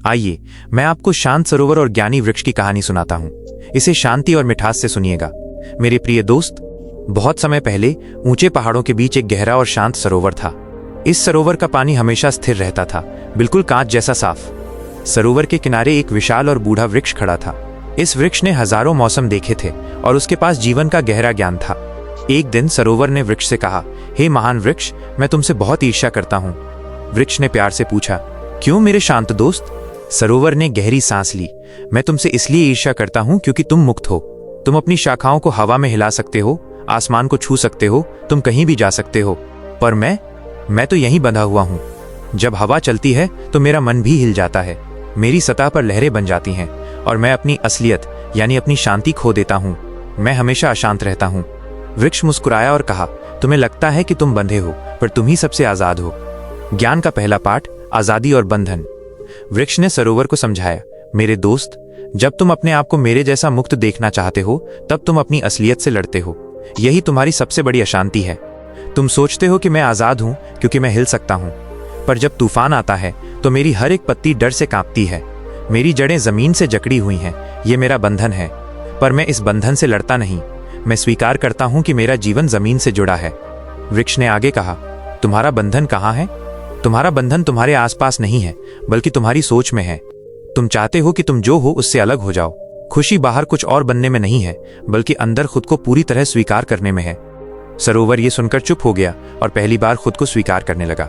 आइए मैं आपको शांत सरोवर और ज्ञानी वृक्ष की कहानी सुनाता हूँ। इसे शांति और मिठास से सुनिएगा। मेरे प्रिय दोस्त, बहुत समय पहले ऊंचे पहाड़ों के बीच एक गहरा और शांत सरोवर था। इस सरोवर का पानी हमेशा स्थिर रहता था, बिल्कुल कांच जैसा साफ। सरोवर के किनारे एक विशाल और बूढ़ा वृक्ष खड़ा था। इस वृक्ष ने हजारों मौसम देखे थे और उसके पास जीवन का गहरा ज्ञान था। एक दिन सरोवर ने वृक्ष से कहा, हे महान वृक्ष, मैं तुमसे बहुत ईर्ष्या करता हूँ। वृक्ष ने प्यार से पूछा, क्यों मेरे शांत दोस्त? सरोवर ने गहरी सांस ली। मैं तुमसे इसलिए ईर्ष्या करता हूँ क्योंकि तुम मुक्त हो। तुम अपनी शाखाओं को हवा में हिला सकते हो, आसमान को छू सकते हो, तुम कहीं भी जा सकते हो। पर मैं तो यहीं बंधा हुआ हूँ। जब हवा चलती है तो मेरा मन भी हिल जाता है, मेरी सतह पर लहरें बन जाती हैं और मैं अपनी असलियत यानी अपनी शांति खो देता हूँ। मैं हमेशा अशांत रहता हूँ। वृक्ष मुस्कुराया और कहा, तुम्हें लगता है कि तुम बंधे हो, पर तुम ही सबसे आजाद हो। ज्ञान का पहला पाठ, आजादी और बंधन। वृक्ष ने सरोवर को समझाया, मेरे दोस्त, जब तुम अपने आप को मेरे जैसा मुक्त देखना चाहते हो तब तुम अपनी असलियत से लड़ते हो। यही तुम्हारी सबसे बड़ी अशांति है। तुम सोचते हो कि मैं आजाद हूं क्योंकि मैं हिल सकता हूं, पर जब तूफान आता है तो मेरी हर एक पत्ती डर से कांपती है। मेरी जड़ें जमीन से जकड़ी हुई हैं। ये मेरा बंधन है, पर मैं इस बंधन से लड़ता नहीं। मैं स्वीकार करता हूं कि मेरा जीवन जमीन से जुड़ा है। वृक्ष ने आगे कहा, तुम्हारा बंधन कहाँ है? तुम्हारा बंधन तुम्हारे आसपास नहीं है, बल्कि तुम्हारी सोच में है। तुम चाहते हो कि तुम जो हो उससे अलग हो जाओ। खुशी बाहर कुछ और बनने में नहीं है, बल्कि अंदर खुद को पूरी तरह स्वीकार करने में है। सरोवर ये सुनकर चुप हो गया और पहली बार खुद को स्वीकार करने लगा।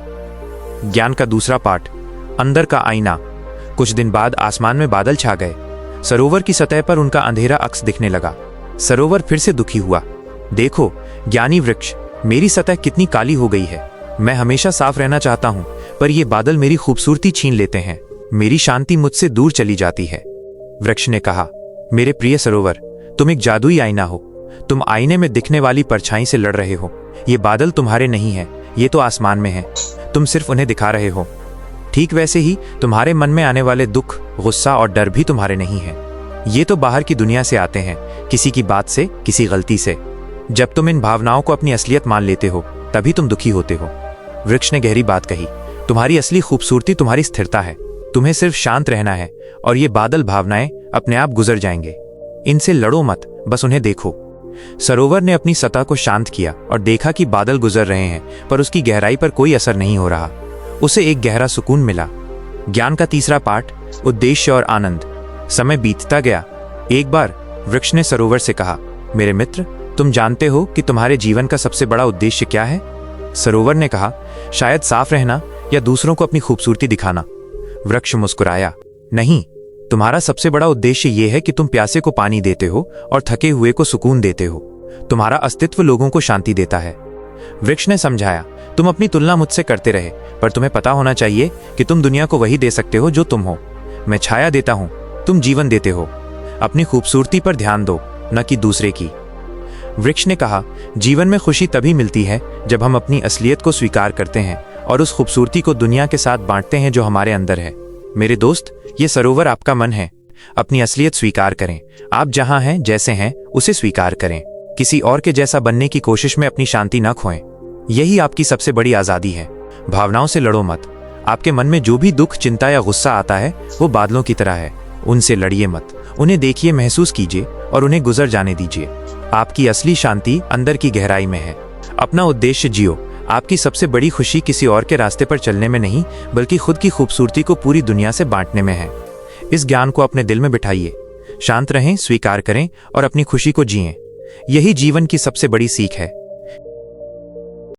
ज्ञान का दूसरा पाठ, अंदर का आईना। कुछ दिन बाद आसमान में बादल छा गए। सरोवर की सतह पर उनका अंधेरा अक्स दिखने लगा। सरोवर फिर से दुखी हुआ। देखो ज्ञानी वृक्ष, मेरी सतह कितनी काली हो गई है। मैं हमेशा साफ रहना चाहता हूं, पर ये बादल मेरी खूबसूरती छीन लेते हैं। मेरी शांति मुझसे दूर चली जाती है। वृक्ष ने कहा, मेरे प्रिय सरोवर, तुम एक जादुई आईना हो। तुम आईने में दिखने वाली परछाई से लड़ रहे हो। ये बादल तुम्हारे नहीं है, ये तो आसमान में है। तुम सिर्फ उन्हें दिखा रहे हो। ठीक वैसे ही तुम्हारे मन में आने वाले दुख, गुस्सा और डर भी तुम्हारे नहीं है। ये तो बाहर की दुनिया से आते हैं, किसी की बात से, किसी गलती से। जब तुम इन भावनाओं को अपनी असलियत मान लेते हो तभी तुम दुखी होते हो। वृक्ष ने गहरी बात कही, तुम्हारी असली खूबसूरती तुम्हारी स्थिरता है। तुम्हें सिर्फ शांत रहना है और ये बादल भावनाएं अपने आप गुजर जाएंगे। इनसे लड़ो मत, बस उन्हें देखो। सरोवर ने अपनी सतह को शांत किया और देखा कि बादल गुजर रहे हैं, पर उसकी गहराई पर कोई असर नहीं हो रहा। उसे एक गहरा सुकून मिला। ज्ञान का तीसरा पाठ, उद्देश्य और आनंद। समय बीतता गया। एक बार वृक्ष ने सरोवर से कहा, मेरे मित्र, तुम जानते हो कि तुम्हारे जीवन का सबसे बड़ा उद्देश्य क्या है? सरोवर ने कहा, शायद साफ रहना या दूसरों को अपनी खूबसूरती दिखाना। वृक्ष मुस्कुराया, नहीं, तुम्हारा सबसे बड़ा उद्देश्य यह है कि तुम प्यासे को पानी देते हो और थके हुए को सुकून देते हो। तुम्हारा अस्तित्व लोगों को शांति देता है। वृक्ष ने समझाया, तुम अपनी तुलना मुझसे करते रहे, पर तुम्हें पता होना चाहिए कि तुम दुनिया को वही दे सकते हो जो तुम हो। मैं छाया देता हूं, तुम जीवन देते हो। अपनी खूबसूरती पर ध्यान दो, न कि दूसरे की। वृक्ष ने कहा, जीवन में खुशी तभी मिलती है जब हम अपनी असलियत को स्वीकार करते हैं और उस खूबसूरती को दुनिया के साथ बांटते हैं जो हमारे अंदर है। मेरे दोस्त, ये सरोवर आपका मन है। अपनी असलियत स्वीकार करें। आप जहां हैं, जैसे हैं, उसे स्वीकार करें। किसी और के जैसा बनने की कोशिश में अपनी शांति न खोएं। यही आपकी सबसे बड़ी आजादी है। भावनाओं से लड़ो मत। आपके मन में जो भी दुख, चिंता या गुस्सा आता है वो बादलों की तरह है। उनसे लड़िए मत। उन्हें देखिए, महसूस कीजिए और उन्हें गुजर जाने दीजिए। आपकी असली शांति अंदर की गहराई में है। अपना उद्देश्य जियो। आपकी सबसे बड़ी खुशी किसी और के रास्ते पर चलने में नहीं, बल्कि खुद की खूबसूरती को पूरी दुनिया से बांटने में है। इस ज्ञान को अपने दिल में बिठाइए। शांत रहें, स्वीकार करें और अपनी खुशी को जिएं। यही जीवन की सबसे बड़ी सीख है।